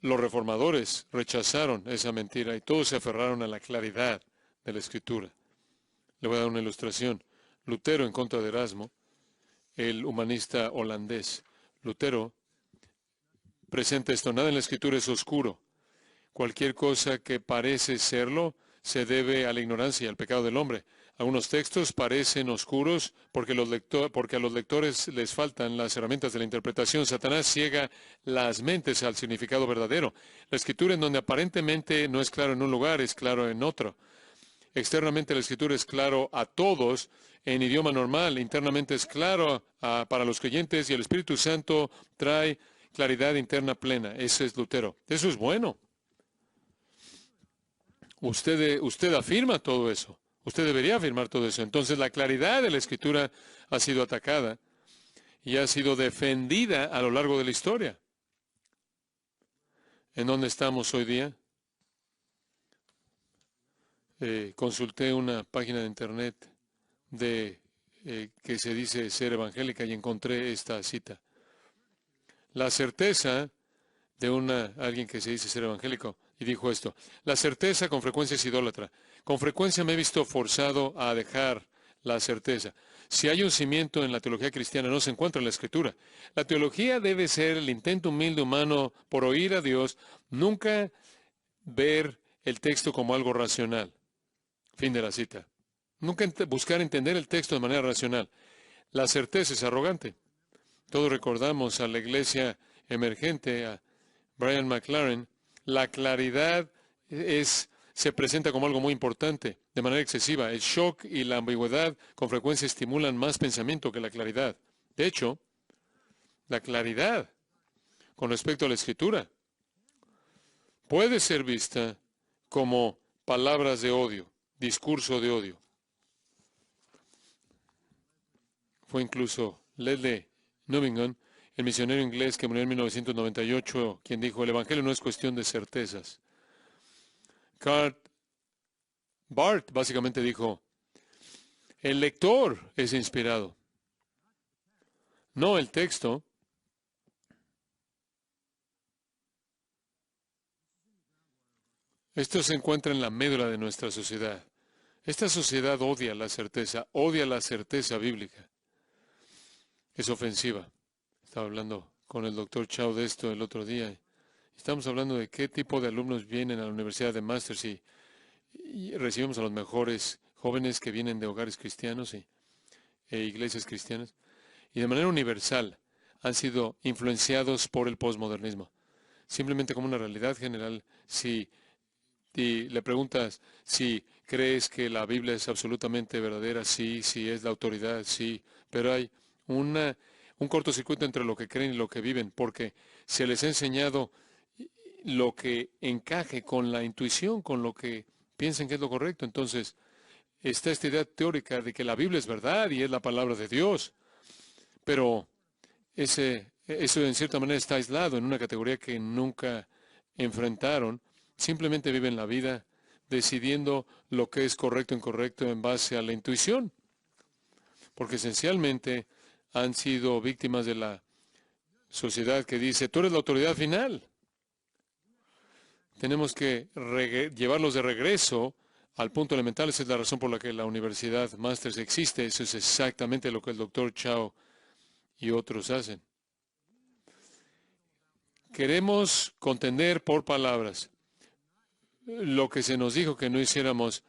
Los reformadores rechazaron esa mentira y todos se aferraron a la claridad de la Escritura. Le voy a dar una ilustración. Lutero en contra de Erasmo, el humanista holandés. Lutero presenta esto: nada en la Escritura es oscuro. Cualquier cosa que parece serlo se debe a la ignorancia y al pecado del hombre. Algunos textos parecen oscuros porque a los lectores les faltan las herramientas de la interpretación. Satanás ciega las mentes al significado verdadero. La Escritura, en donde aparentemente no es claro en un lugar, es claro en otro. Externamente la Escritura es claro a todos en idioma normal. Internamente es claro para los creyentes, y el Espíritu Santo trae claridad interna plena. Ese es Lutero. Eso es bueno. Usted afirma todo eso. Usted debería afirmar todo eso. Entonces la claridad de la Escritura ha sido atacada y ha sido defendida a lo largo de la historia. ¿En dónde estamos hoy día? Consulté una página de internet que se dice ser evangélica y encontré esta cita. La certeza de alguien que se dice ser evangélico, y dijo esto: la certeza con frecuencia es idólatra. Con frecuencia me he visto forzado a dejar la certeza. Si hay un cimiento en la teología cristiana, no se encuentra en la Escritura. La teología debe ser el intento humilde humano por oír a Dios, nunca ver el texto como algo racional. Fin de la cita. Nunca buscar entender el texto de manera racional. La certeza es arrogante. Todos recordamos a la iglesia emergente, a Brian McLaren. La claridad se presenta como algo muy importante, de manera excesiva. El shock y la ambigüedad con frecuencia estimulan más pensamiento que la claridad. De hecho, la claridad con respecto a la Escritura puede ser vista como palabras de odio, discurso de odio. Fue incluso Leslie Newbigin, el misionero inglés que murió en 1998, quien dijo: el Evangelio no es cuestión de certezas. Barth básicamente dijo: el lector es inspirado, no el texto. Esto se encuentra en la médula de nuestra sociedad. Esta sociedad odia la certeza bíblica. Es ofensiva. Estaba hablando con el doctor Chao de esto el otro día. Estamos hablando de qué tipo de alumnos vienen a la Universidad de Masters y recibimos a los mejores jóvenes que vienen de hogares cristianos e iglesias cristianas. Y de manera universal han sido influenciados por el posmodernismo. Simplemente como una realidad general, si le preguntas si crees que la Biblia es absolutamente verdadera, sí, sí es la autoridad, sí, pero hay un cortocircuito entre lo que creen y lo que viven, porque se les ha enseñado lo que encaje con la intuición, con lo que piensen que es lo correcto. Entonces, está esta idea teórica de que la Biblia es verdad y es la palabra de Dios, pero eso en cierta manera está aislado en una categoría que nunca enfrentaron. Simplemente viven la vida decidiendo lo que es correcto o incorrecto en base a la intuición, porque esencialmente han sido víctimas de la sociedad que dice: tú eres la autoridad final. Tenemos que llevarlos de regreso al punto elemental. Esa es la razón por la que la Universidad Masters existe. Eso es exactamente lo que el doctor Chao y otros hacen. Queremos contender por palabras. Lo que se nos dijo que no hiciéramos,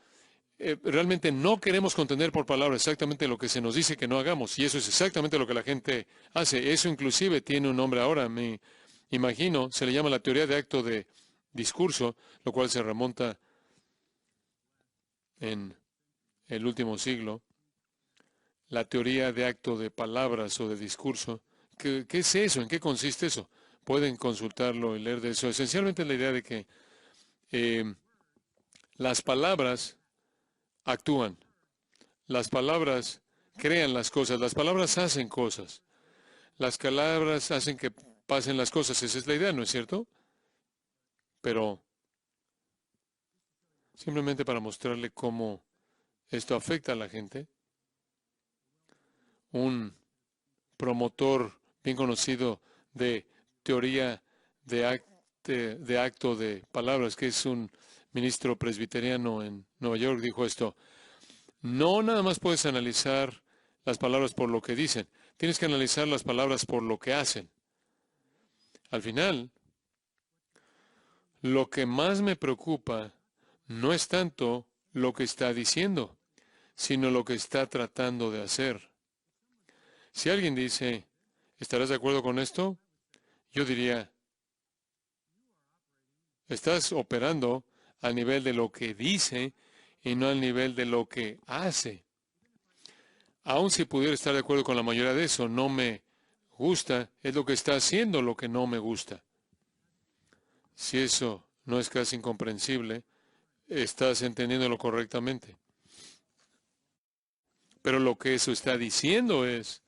realmente no queremos contender por palabras, exactamente lo que se nos dice que no hagamos. Y eso es exactamente lo que la gente hace. Eso inclusive tiene un nombre ahora, me imagino, se le llama la teoría de acto de discurso, lo cual se remonta en el último siglo. La teoría de acto de palabras o de discurso. ¿Qué es eso? ¿En qué consiste eso? Pueden consultarlo y leer de eso. Esencialmente es la idea de que las palabras actúan. Las palabras crean las cosas. Las palabras hacen cosas. Las palabras hacen que pasen las cosas. Esa es la idea, ¿no es cierto? Pero simplemente para mostrarle cómo esto afecta a la gente, un promotor bien conocido de teoría de de acto de palabras, que es un ministro presbiteriano en Nueva York, dijo esto: no nada más puedes analizar las palabras por lo que dicen, tienes que analizar las palabras por lo que hacen. Al final, lo que más me preocupa no es tanto lo que está diciendo, sino lo que está tratando de hacer. Si alguien dice, ¿estarás de acuerdo con esto? Yo diría, estás operando al nivel de lo que dice y no al nivel de lo que hace. Aun si pudiera estar de acuerdo con la mayoría de eso, no me gusta, es lo que está haciendo lo que no me gusta. Si eso no es casi incomprensible, estás entendiéndolo correctamente. Pero lo que eso está diciendo es,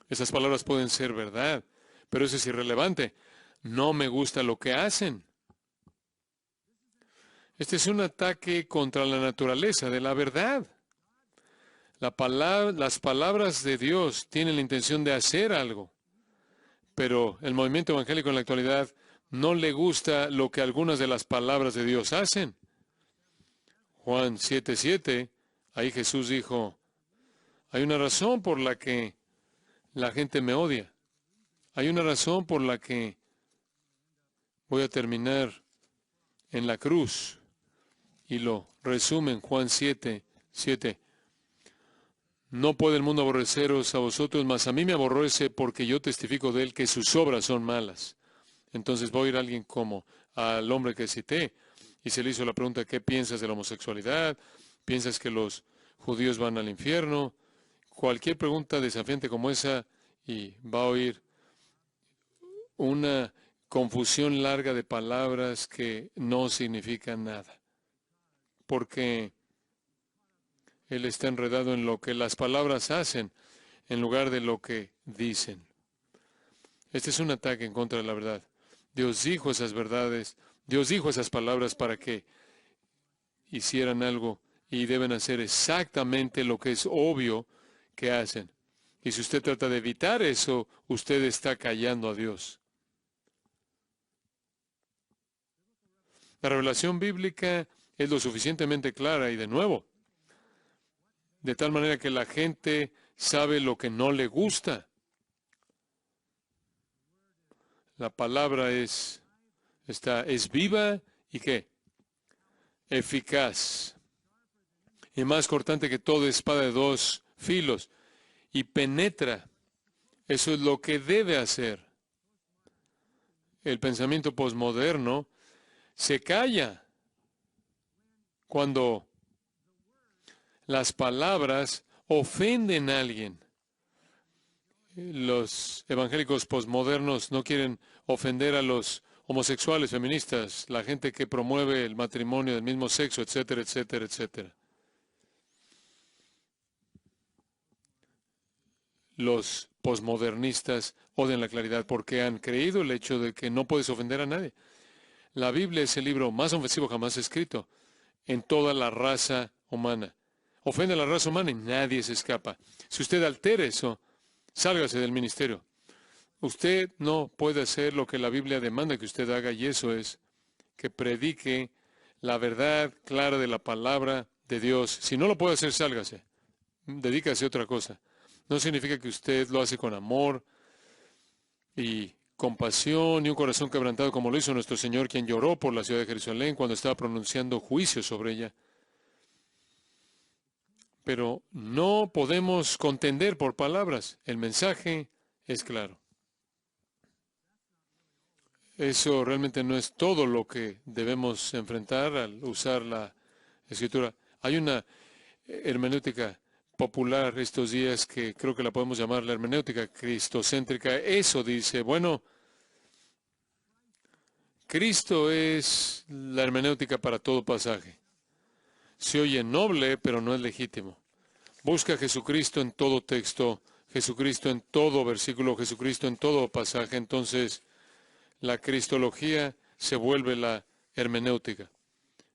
esas palabras pueden ser verdad, pero eso es irrelevante. No me gusta lo que hacen. Este es un ataque contra la naturaleza de la verdad. Las palabras de Dios tienen la intención de hacer algo, pero el movimiento evangélico en la actualidad no le gusta lo que algunas de las palabras de Dios hacen. Juan 7:7, ahí Jesús dijo, hay una razón por la que la gente me odia. Hay una razón por la que voy a terminar en la cruz. Y lo resume en Juan 7:7. No puede el mundo aborreceros a vosotros, mas a mí me aborrece porque yo testifico de él que sus obras son malas. Entonces voy a ir a alguien como al hombre que cité y se le hizo la pregunta, ¿qué piensas de la homosexualidad? ¿Piensas que los judíos van al infierno? Cualquier pregunta desafiante como esa, y va a oír una confusión larga de palabras que no significan nada. Porque él está enredado en lo que las palabras hacen en lugar de lo que dicen. Este es un ataque en contra de la verdad. Dios dijo esas verdades, Dios dijo esas palabras para que hicieran algo y deben hacer exactamente lo que es obvio que hacen. Y si usted trata de evitar eso, usted está callando a Dios. La revelación bíblica es lo suficientemente clara y de nuevo, de tal manera que la gente sabe lo que no le gusta. La palabra es viva y ¿qué? Eficaz. Y más cortante que toda espada de dos filos. Y penetra. Eso es lo que debe hacer. El pensamiento posmoderno se calla cuando las palabras ofenden a alguien. Los evangélicos posmodernos no quieren ofender a los homosexuales, feministas, la gente que promueve el matrimonio del mismo sexo, etcétera, etcétera, etcétera. Los posmodernistas odian la claridad porque han creído el hecho de que no puedes ofender a nadie. La Biblia es el libro más ofensivo jamás escrito en toda la raza humana. Ofende a la raza humana y nadie se escapa. Si usted altera eso, sálgase del ministerio. Usted no puede hacer lo que la Biblia demanda que usted haga, y eso es que predique la verdad clara de la palabra de Dios. Si no lo puede hacer, sálgase. Dedícase a otra cosa. No significa que usted lo hace con amor y compasión y un corazón quebrantado como lo hizo nuestro Señor, quien lloró por la ciudad de Jerusalén cuando estaba pronunciando juicio sobre ella. Pero no podemos contender por palabras. El mensaje es claro. Eso realmente no es todo lo que debemos enfrentar al usar la Escritura. Hay una hermenéutica popular estos días que creo que la podemos llamar la hermenéutica cristocéntrica. Eso dice, bueno, Cristo es la hermenéutica para todo pasaje. Se oye noble, pero no es legítimo. Busca a Jesucristo en todo texto, Jesucristo en todo versículo, Jesucristo en todo pasaje. Entonces, la cristología se vuelve la hermenéutica.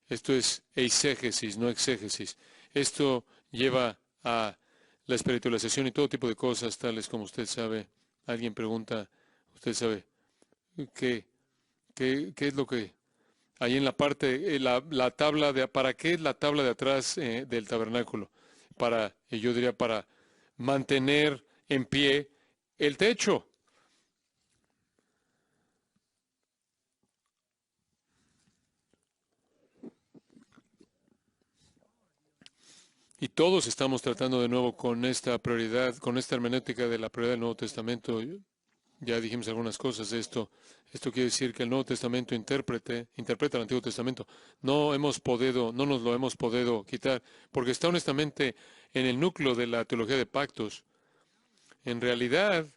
Esto es eisegesis, no exégesis. Esto lleva a la espiritualización y todo tipo de cosas, tales como usted sabe. Alguien pregunta, usted sabe, ¿qué ¿Qué es lo que ahí en la parte, la tabla de, ¿para qué es la tabla de atrás del tabernáculo? Para, y yo diría, para mantener en pie el techo. Y todos estamos tratando de nuevo con esta prioridad, con esta hermenéutica de la prioridad del Nuevo Testamento. Ya dijimos algunas cosas de esto. Esto quiere decir que el Nuevo Testamento interpreta el Antiguo Testamento. No nos lo hemos podido quitar, porque está honestamente en el núcleo de la teología de pactos. En realidad,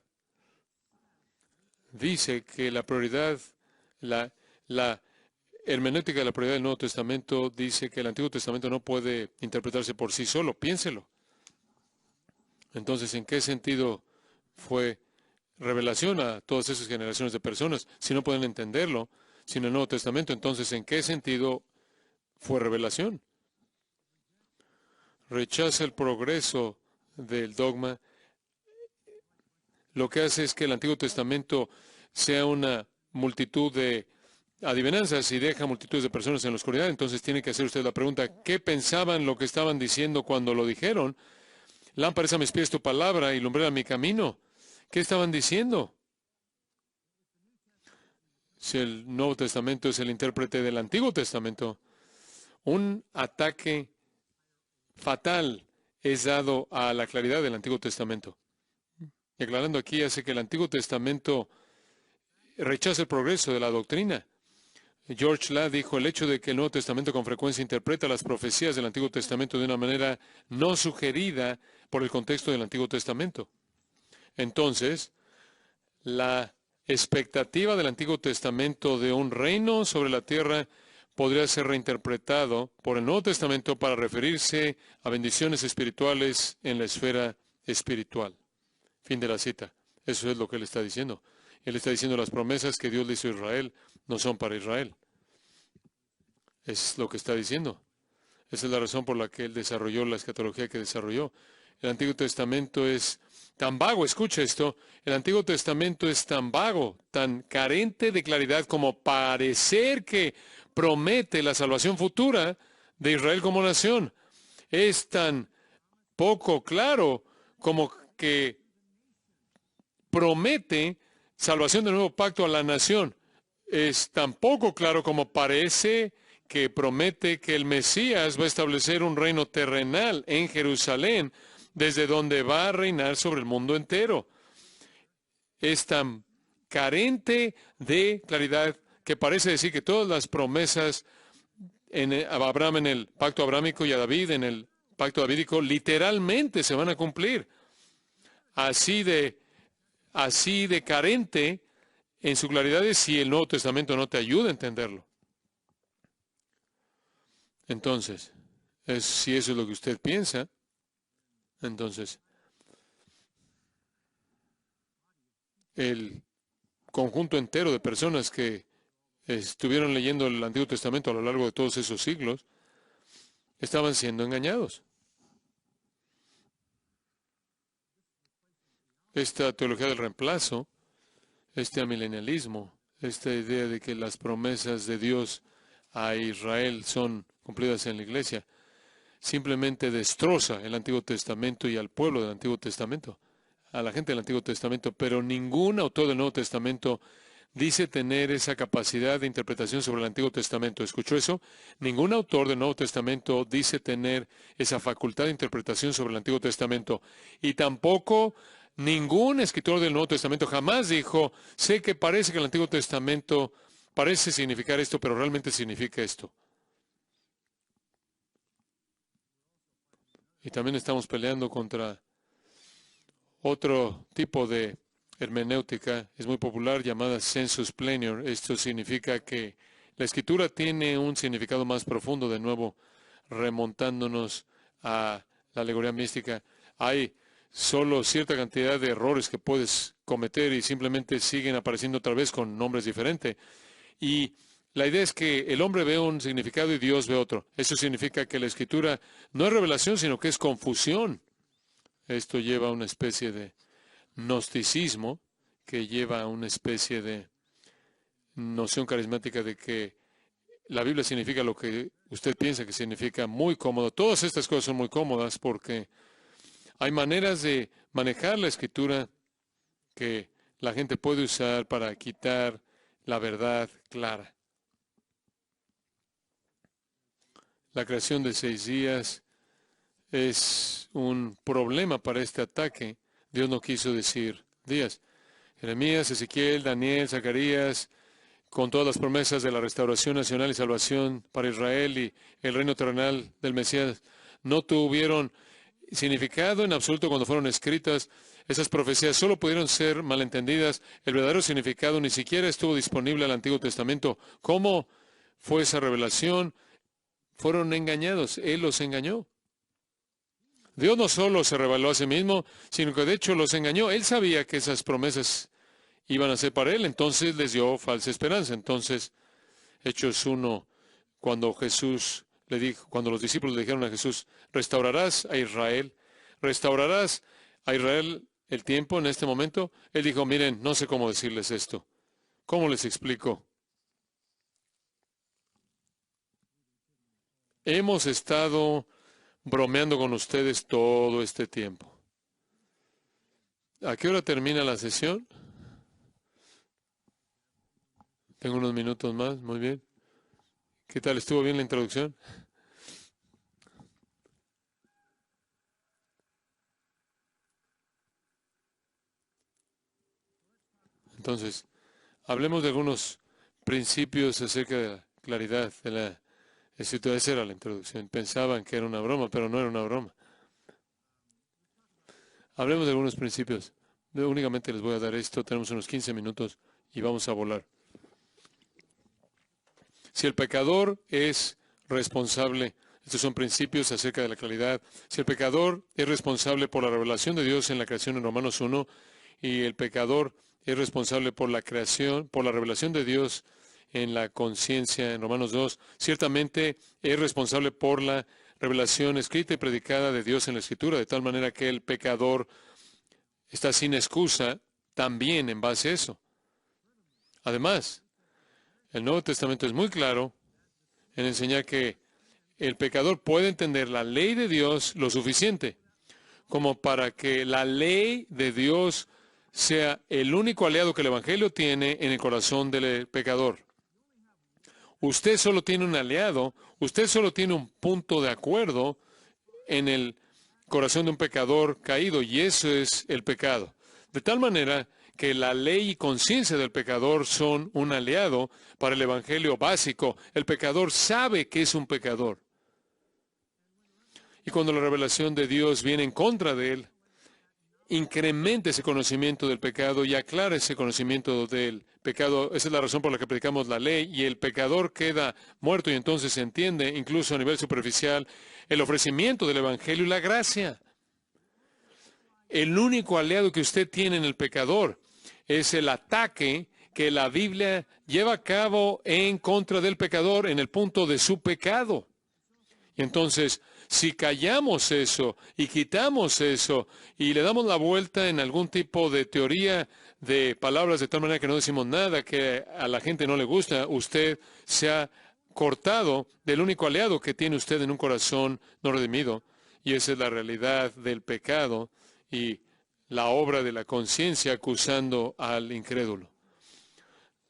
dice que la prioridad, la hermenéutica de la prioridad del Nuevo Testamento dice que el Antiguo Testamento no puede interpretarse por sí solo. Piénselo. Entonces, ¿en qué sentido fue revelación a todas esas generaciones de personas? Si no pueden entenderlo sin el Nuevo Testamento, entonces, ¿en qué sentido fue revelación? Rechaza el progreso del dogma. Lo que hace es que el Antiguo Testamento sea una multitud de adivinanzas y deja multitudes de personas en la oscuridad. Entonces tiene que hacer usted la pregunta, ¿qué pensaban lo que estaban diciendo cuando lo dijeron? Lámpara es a mis pies tu palabra y lumbrera mi camino. ¿Qué estaban diciendo? Si el Nuevo Testamento es el intérprete del Antiguo Testamento, un ataque fatal es dado a la claridad del Antiguo Testamento. Y aclarando aquí, hace que el Antiguo Testamento rechace el progreso de la doctrina. George Ladd dijo, el hecho de que el Nuevo Testamento con frecuencia interpreta las profecías del Antiguo Testamento de una manera no sugerida por el contexto del Antiguo Testamento. Entonces, la expectativa del Antiguo Testamento de un reino sobre la tierra podría ser reinterpretado por el Nuevo Testamento para referirse a bendiciones espirituales en la esfera espiritual. Fin de la cita. Eso es lo que él está diciendo. Él está diciendo las promesas que Dios le hizo a Israel no son para Israel. Es lo que está diciendo. Esa es la razón por la que él desarrolló la escatología que desarrolló. El Antiguo Testamento es tan vago, escucha esto, el Antiguo Testamento es tan vago, tan carente de claridad como parecer que promete la salvación futura de Israel como nación. Es tan poco claro como que promete salvación del nuevo pacto a la nación. Es tan poco claro como parece que promete que el Mesías va a establecer un reino terrenal en Jerusalén, desde donde va a reinar sobre el mundo entero. Es tan carente de claridad que parece decir que todas las promesas a Abraham en el pacto abrámico y a David en el pacto davídico literalmente se van a cumplir. Así de carente en su claridad es si el Nuevo Testamento no te ayuda a entenderlo. Entonces, si eso es lo que usted piensa, entonces el conjunto entero de personas que estuvieron leyendo el Antiguo Testamento a lo largo de todos esos siglos estaban siendo engañados. Esta teología del reemplazo, este amilenialismo, esta idea de que las promesas de Dios a Israel son cumplidas en la iglesia, simplemente destroza el Antiguo Testamento y al pueblo del Antiguo Testamento, a la gente del Antiguo Testamento, pero ningún autor del Nuevo Testamento dice tener esa capacidad de interpretación sobre el Antiguo Testamento. ¿Escuchó eso? Ningún autor del Nuevo Testamento dice tener esa facultad de interpretación sobre el Antiguo Testamento. Y tampoco ningún escritor del Nuevo Testamento jamás dijo, sé que parece que el Antiguo Testamento parece significar esto, pero realmente significa esto. Y también estamos peleando contra otro tipo de hermenéutica, es muy popular, llamada sensus plenior. Esto significa que la escritura tiene un significado más profundo, de nuevo, remontándonos a la alegoría mística. Hay solo cierta cantidad de errores que puedes cometer y simplemente siguen apareciendo otra vez con nombres diferentes. Y la idea es que el hombre ve un significado y Dios ve otro. Eso significa que la escritura no es revelación, sino que es confusión. Esto lleva a una especie de gnosticismo, que lleva a una especie de noción carismática de que la Biblia significa lo que usted piensa que significa, muy cómodo. Todas estas cosas son muy cómodas porque hay maneras de manejar la Escritura que la gente puede usar para quitar la verdad clara. La creación de 6 días es un problema para este ataque. Dios no quiso decir días. Jeremías, Ezequiel, Daniel, Zacarías, con todas las promesas de la restauración nacional y salvación para Israel y el reino terrenal del Mesías, no tuvieron significado en absoluto cuando fueron escritas. Esas profecías solo pudieron ser malentendidas. El verdadero significado ni siquiera estuvo disponible al Antiguo Testamento. ¿Cómo fue esa revelación? Fueron engañados. Él los engañó. Dios no solo se reveló a sí mismo, sino que de hecho los engañó. Él sabía que esas promesas iban a ser para él, entonces les dio falsa esperanza. Entonces, Hechos 1, cuando Jesús le dijo, cuando los discípulos le dijeron a Jesús, restaurarás a Israel el tiempo en este momento, él dijo, miren, no sé cómo decirles esto. ¿Cómo les explico? Hemos estado bromeando con ustedes todo este tiempo. ¿A qué hora termina la sesión? Tengo unos minutos más, muy bien. ¿Qué tal? ¿Estuvo bien la introducción? Entonces, hablemos de algunos principios acerca de la claridad de la Escritura. Esa era la introducción. Pensaban que era una broma, pero no era una broma. Hablemos de algunos principios. Yo únicamente les voy a dar esto. Tenemos unos 15 minutos y vamos a volar. Si el pecador es responsable, estos son principios acerca de la claridad. Si el pecador es responsable por la revelación de Dios en la creación en Romanos 1, y el pecador es responsable por la creación, por la revelación de Dios en la conciencia en Romanos 2, ciertamente es responsable por la revelación escrita y predicada de Dios en la Escritura, de tal manera que el pecador está sin excusa también en base a eso. Además, el Nuevo Testamento es muy claro en enseñar que el pecador puede entender la ley de Dios lo suficiente como para que la ley de Dios sea el único aliado que el Evangelio tiene en el corazón del pecador. Usted solo tiene un aliado, usted solo tiene un punto de acuerdo en el corazón de un pecador caído, y eso es el pecado. De tal manera que la ley y conciencia del pecador son un aliado para el Evangelio básico. El pecador sabe que es un pecador. Y cuando la revelación de Dios viene en contra de él, incrementa ese conocimiento del pecado y aclara ese conocimiento del pecado. Esa es la razón por la que predicamos la ley, y el pecador queda muerto, y entonces se entiende, incluso a nivel superficial, el ofrecimiento del Evangelio y la gracia. El único aliado que usted tiene en el pecador es el ataque que la Biblia lleva a cabo en contra del pecador en el punto de su pecado. Y entonces, si callamos eso y quitamos eso y le damos la vuelta en algún tipo de teoría de palabras de tal manera que no decimos nada que a la gente no le gusta, usted se ha cortado del único aliado que tiene usted en un corazón no redimido. Y esa es la realidad del pecado y la obra de la conciencia acusando al incrédulo.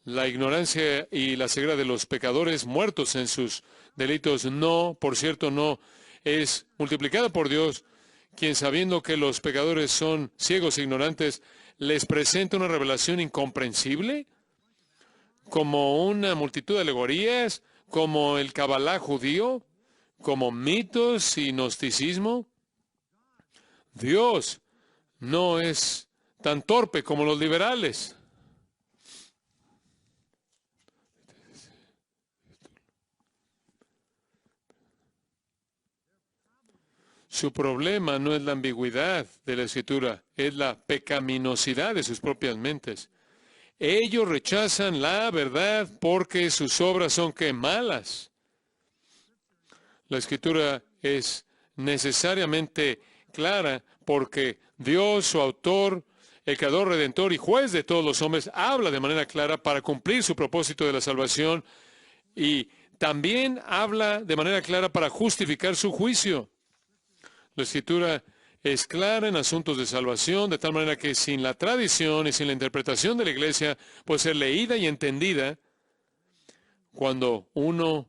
La ignorancia y la ceguera de los pecadores muertos en sus delitos no, por cierto, no es multiplicada por Dios, quien sabiendo que los pecadores son ciegos e ignorantes, les presenta una revelación incomprensible, como una multitud de alegorías, como el Cabalá judío, como mitos y gnosticismo. Dios no es tan torpe como los liberales. Su problema no es la ambigüedad de la Escritura, es la pecaminosidad de sus propias mentes. Ellos rechazan la verdad porque sus obras son que malas. La Escritura es necesariamente clara porque Dios, su autor, el Creador, Redentor y Juez de todos los hombres, habla de manera clara para cumplir su propósito de la salvación y también habla de manera clara para justificar su juicio. La Escritura es clara en asuntos de salvación, de tal manera que sin la tradición y sin la interpretación de la Iglesia puede ser leída y entendida cuando uno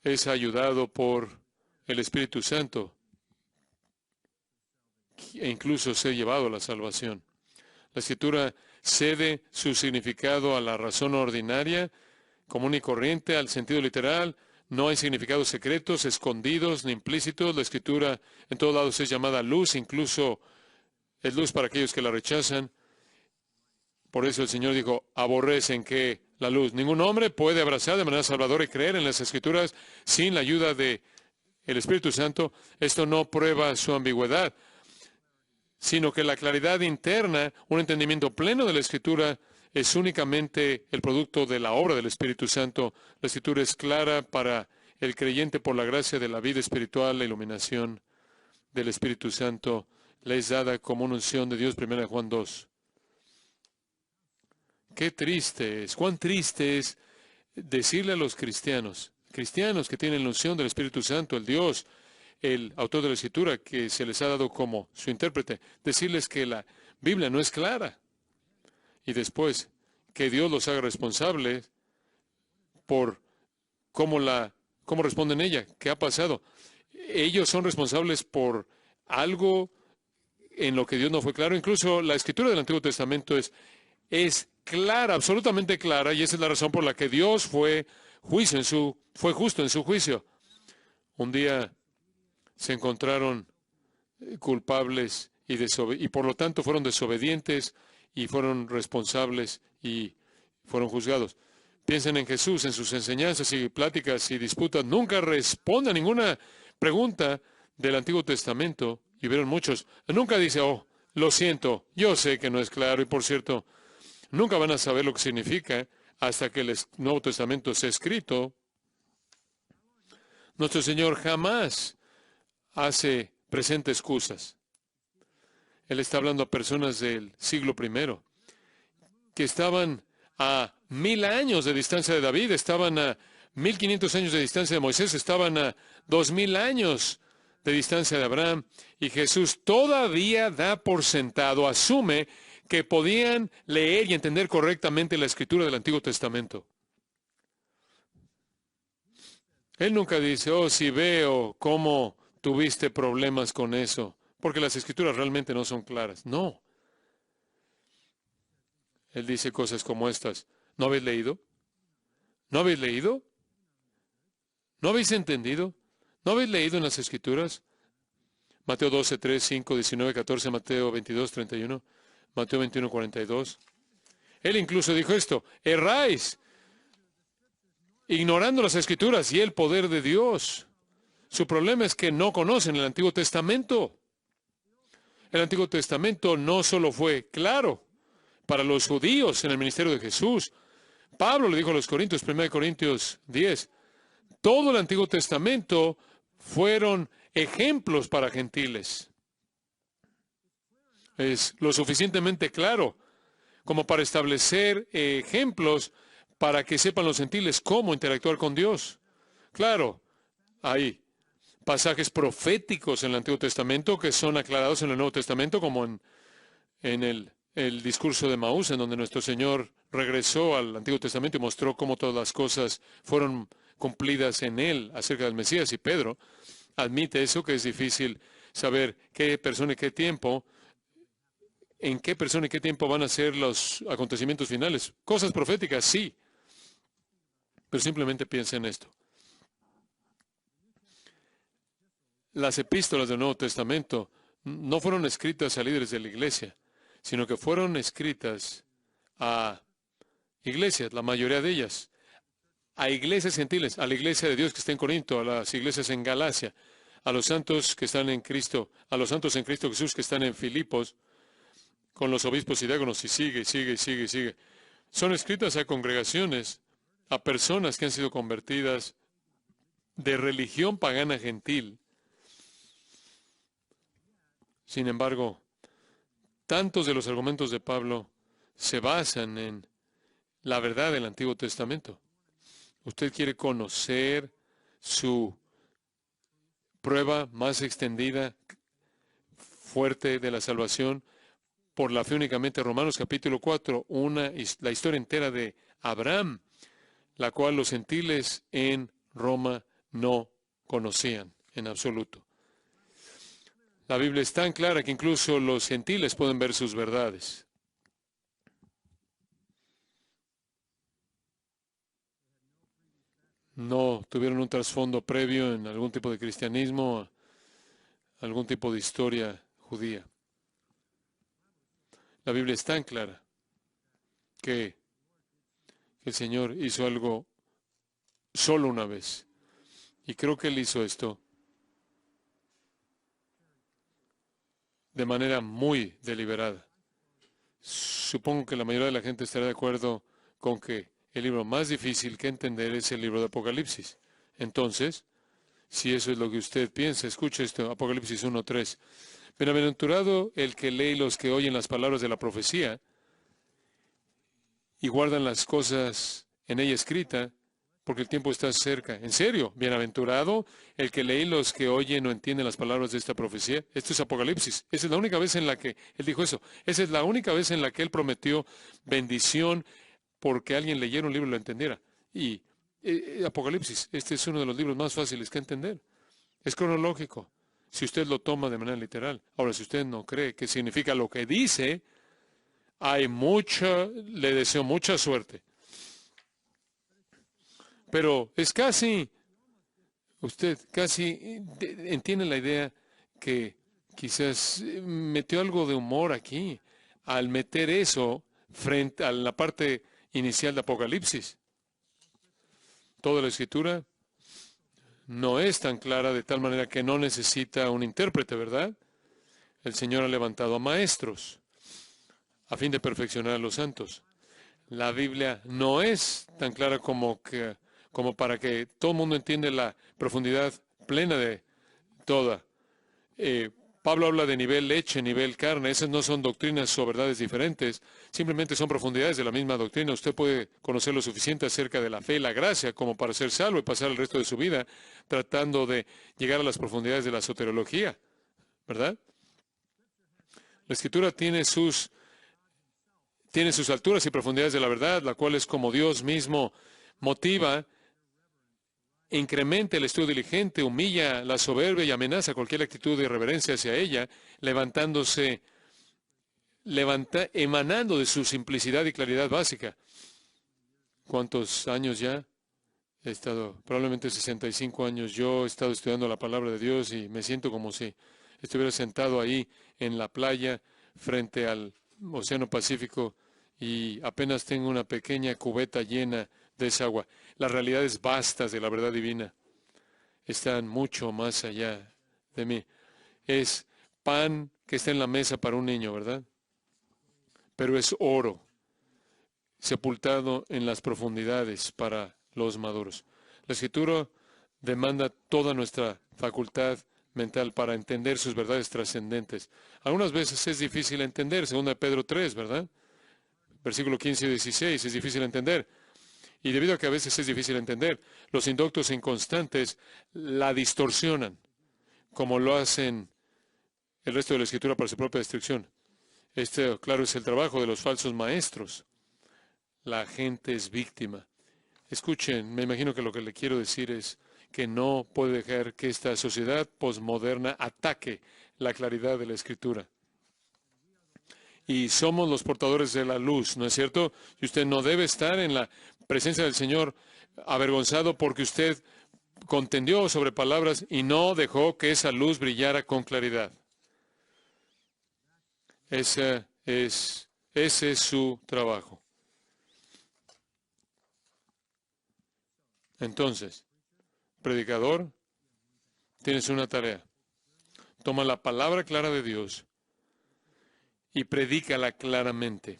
es ayudado por el Espíritu Santo e incluso ser llevado a la salvación. La Escritura cede su significado a la razón ordinaria, común y corriente, al sentido literal. No hay significados secretos, escondidos ni implícitos. La Escritura en todos lados es llamada luz, incluso es luz para aquellos que la rechazan. Por eso el Señor dijo, aborrecen que la luz. Ningún hombre puede abrazar de manera salvadora y creer en las Escrituras sin la ayuda del Espíritu Santo. Esto no prueba su ambigüedad, sino que la claridad interna, un entendimiento pleno de la Escritura, es únicamente el producto de la obra del Espíritu Santo. La Escritura es clara para el creyente por la gracia de la vida espiritual, la iluminación del Espíritu Santo le es dada como una unción de Dios, 1 Juan 2. Qué triste es, cuán triste es decirle a los cristianos que tienen la unción del Espíritu Santo, el Dios, el autor de la Escritura, que se les ha dado como su intérprete, decirles que la Biblia no es clara. Y después, que Dios los haga responsables por cómo responden ella, qué ha pasado. Ellos son responsables por algo en lo que Dios no fue claro. Incluso la Escritura del Antiguo Testamento es clara, absolutamente clara, y esa es la razón por la que Dios fue justo en su juicio. Un día se encontraron culpables y por lo tanto fueron desobedientes y fueron responsables y fueron juzgados. Piensen en Jesús, en sus enseñanzas y pláticas y disputas. Nunca responde a ninguna pregunta del Antiguo Testamento, y vieron muchos. Nunca dice, oh, lo siento, yo sé que no es claro, y por cierto, nunca van a saber lo que significa hasta que el Nuevo Testamento sea escrito. Nuestro Señor jamás presenta excusas. Él está hablando a personas del siglo I, que estaban a 1000 años de distancia de David, estaban a 1500 años de distancia de Moisés, estaban a 2000 años de distancia de Abraham, y Jesús todavía da por sentado, asume que podían leer y entender correctamente la Escritura del Antiguo Testamento. Él nunca dice, oh, si veo cómo tuviste problemas con eso, porque las Escrituras realmente no son claras. No. Él dice cosas como estas. ¿No habéis leído? ¿No habéis leído? ¿No habéis entendido? ¿No habéis leído en las Escrituras? Mateo 12, 3, 5, 19, 14, Mateo 22, 31, Mateo 21, 42. Él incluso dijo esto, erráis, ignorando las Escrituras y el poder de Dios. Su problema es que no conocen el Antiguo Testamento. El Antiguo Testamento no solo fue claro para los judíos en el ministerio de Jesús. Pablo le dijo a los Corintios, 1 Corintios 10, todo el Antiguo Testamento fueron ejemplos para gentiles. Es lo suficientemente claro como para establecer ejemplos para que sepan los gentiles cómo interactuar con Dios. Claro, hay pasajes proféticos en el Antiguo Testamento que son aclarados en el Nuevo Testamento, como en el discurso de Maús, en donde nuestro Señor regresó al Antiguo Testamento y mostró cómo todas las cosas fueron cumplidas en él acerca del Mesías. Y Pedro admite eso, que es difícil saber qué persona y qué tiempo, en qué persona y qué tiempo van a ser los acontecimientos finales. Cosas proféticas, sí, pero simplemente piensa en esto. Las epístolas del Nuevo Testamento no fueron escritas a líderes de la iglesia, sino que fueron escritas a iglesias, la mayoría de ellas, a iglesias gentiles, a la iglesia de Dios que está en Corinto, a las iglesias en Galacia, a los santos que están en Cristo, a los santos en Cristo Jesús que están en Filipos, con los obispos y diáconos, y sigue. Son escritas a congregaciones, a personas que han sido convertidas de religión pagana gentil. Sin embargo, Tantos de los argumentos de Pablo se basan en la verdad del Antiguo Testamento. Usted quiere conocer su prueba más extendida, fuerte de la salvación por la fe únicamente. Romanos capítulo 4, la historia entera de Abraham, la cual los gentiles en Roma no conocían en absoluto. La Biblia es tan clara que incluso los gentiles pueden ver sus verdades. No tuvieron un trasfondo previo en algún tipo de cristianismo, algún tipo de historia judía. La Biblia es tan clara que el Señor hizo algo solo una vez. Y creo que Él hizo esto de manera muy deliberada. Supongo que la mayoría de la gente estará de acuerdo con que el libro más difícil que entender es el libro de Apocalipsis. Entonces, si eso es lo que usted piensa, escuche esto, Apocalipsis 1:3. Bienaventurado el que lee y los que oyen las palabras de la profecía y guardan las cosas en ella escrita, porque el tiempo está cerca. ¿En serio? Bienaventurado el que lee y los que oyen o entienden las palabras de esta profecía. Esto es Apocalipsis. Esa es la única vez en la que Él dijo eso. Esa es la única vez en la que Él prometió bendición porque alguien leyera un libro y lo entendiera. Y Apocalipsis, este es uno de los libros más fáciles que entender. Es cronológico, si usted lo toma de manera literal. Ahora, si usted no cree que significa lo que dice, le deseo mucha suerte. Pero usted casi entiende la idea que quizás metió algo de humor aquí al meter eso frente a la parte inicial de Apocalipsis. Toda la escritura no es tan clara de tal manera que no necesita un intérprete, ¿verdad? El Señor ha levantado a maestros a fin de perfeccionar a los santos. La Biblia no es tan clara como para que todo el mundo entienda la profundidad plena de toda. Pablo habla de nivel leche, nivel carne. Esas no son doctrinas o verdades diferentes. Simplemente son profundidades de la misma doctrina. Usted puede conocer lo suficiente acerca de la fe y la gracia como para ser salvo y pasar el resto de su vida tratando de llegar a las profundidades de la soteriología, ¿verdad? La Escritura tiene sus alturas y profundidades de la verdad, la cual es como Dios mismo motiva, incrementa el estudio diligente, humilla la soberbia y amenaza cualquier actitud de irreverencia hacia ella, emanando de su simplicidad y claridad básica. ¿Cuántos años ya? He estado, probablemente 65 años, yo he estado estudiando la palabra de Dios y me siento como si estuviera sentado ahí en la playa frente al Océano Pacífico y apenas tengo una pequeña cubeta llena de esa agua. Las realidades vastas de la verdad divina están mucho más allá de mí. Es pan que está en la mesa para un niño, ¿verdad? Pero es oro sepultado en las profundidades para los maduros. La Escritura demanda toda nuestra facultad mental para entender sus verdades trascendentes. Algunas veces es difícil entender, según Pedro 3, ¿verdad? Versículo 15 y 16, es difícil entender. Y debido a que a veces es difícil entender, los indoctos inconstantes la distorsionan, como lo hacen el resto de la Escritura para su propia destrucción. Este, claro, es el trabajo de los falsos maestros. La gente es víctima. Escuchen, me imagino que lo que le quiero decir es que no puede dejar que esta sociedad posmoderna ataque la claridad de la Escritura. Y somos los portadores de la luz, ¿no es cierto? Y usted no debe estar en la presencia del Señor avergonzado porque usted contendió sobre palabras y no dejó que esa luz brillara con claridad. Ese es su trabajo. Entonces, predicador, tienes una tarea. Toma la palabra clara de Dios y predícala claramente.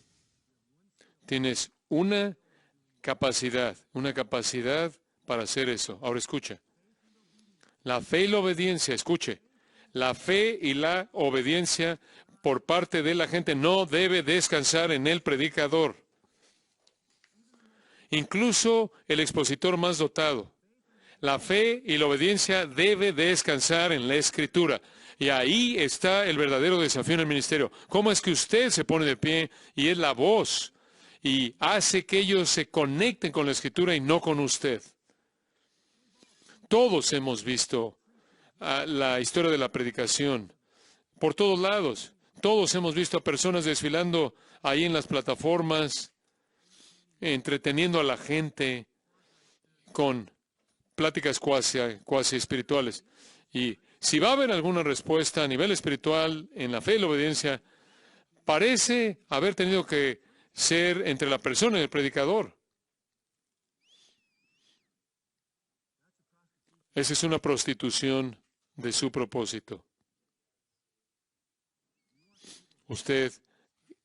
Tienes una capacidad para hacer eso. Ahora escucha. La fe y la obediencia, escuche. La fe y la obediencia por parte de la gente no debe descansar en el predicador. Incluso el expositor más dotado. La fe y la obediencia debe descansar en la Escritura. Y ahí está el verdadero desafío en el ministerio. ¿Cómo es que usted se pone de pie y es la voz y hace que ellos se conecten con la Escritura y no con usted? Todos hemos visto la historia de la predicación por todos lados. Todos hemos visto a personas desfilando ahí en las plataformas, entreteniendo a la gente con pláticas cuasi espirituales. Y si va a haber alguna respuesta a nivel espiritual en la fe y la obediencia, parece haber tenido que ser entre la persona y el predicador. Esa es una prostitución de su propósito. Usted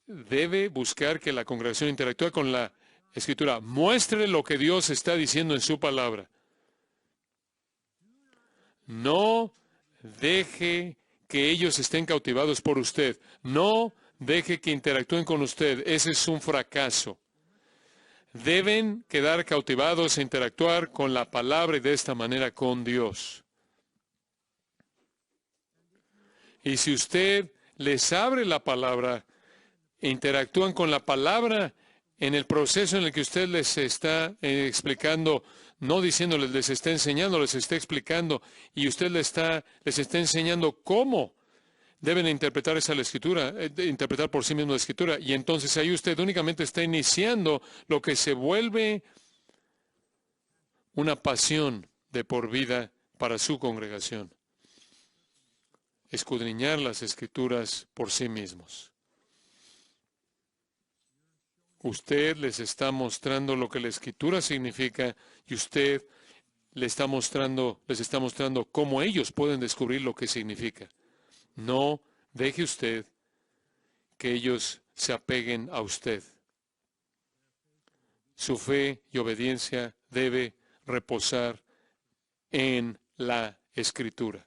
debe buscar que la congregación interactúe con la Escritura. Muestre lo que Dios está diciendo en su palabra. No deje que ellos estén cautivados por usted. No deje que interactúen con usted. Ese es un fracaso. Deben quedar cautivados e interactuar con la palabra y de esta manera con Dios. Y si usted les abre la palabra e interactúan con la palabra en el proceso en el que usted les está explicando, no diciéndoles, les está enseñando, les está explicando, y usted les está enseñando cómo deben interpretar esa la Escritura, interpretar por sí mismo la Escritura, y entonces ahí usted únicamente está iniciando lo que se vuelve una pasión de por vida para su congregación. Escudriñar las Escrituras por sí mismos. Usted les está mostrando lo que la Escritura significa y usted les está mostrando cómo ellos pueden descubrir lo que significa. No deje usted que ellos se apeguen a usted. Su fe y obediencia debe reposar en la Escritura.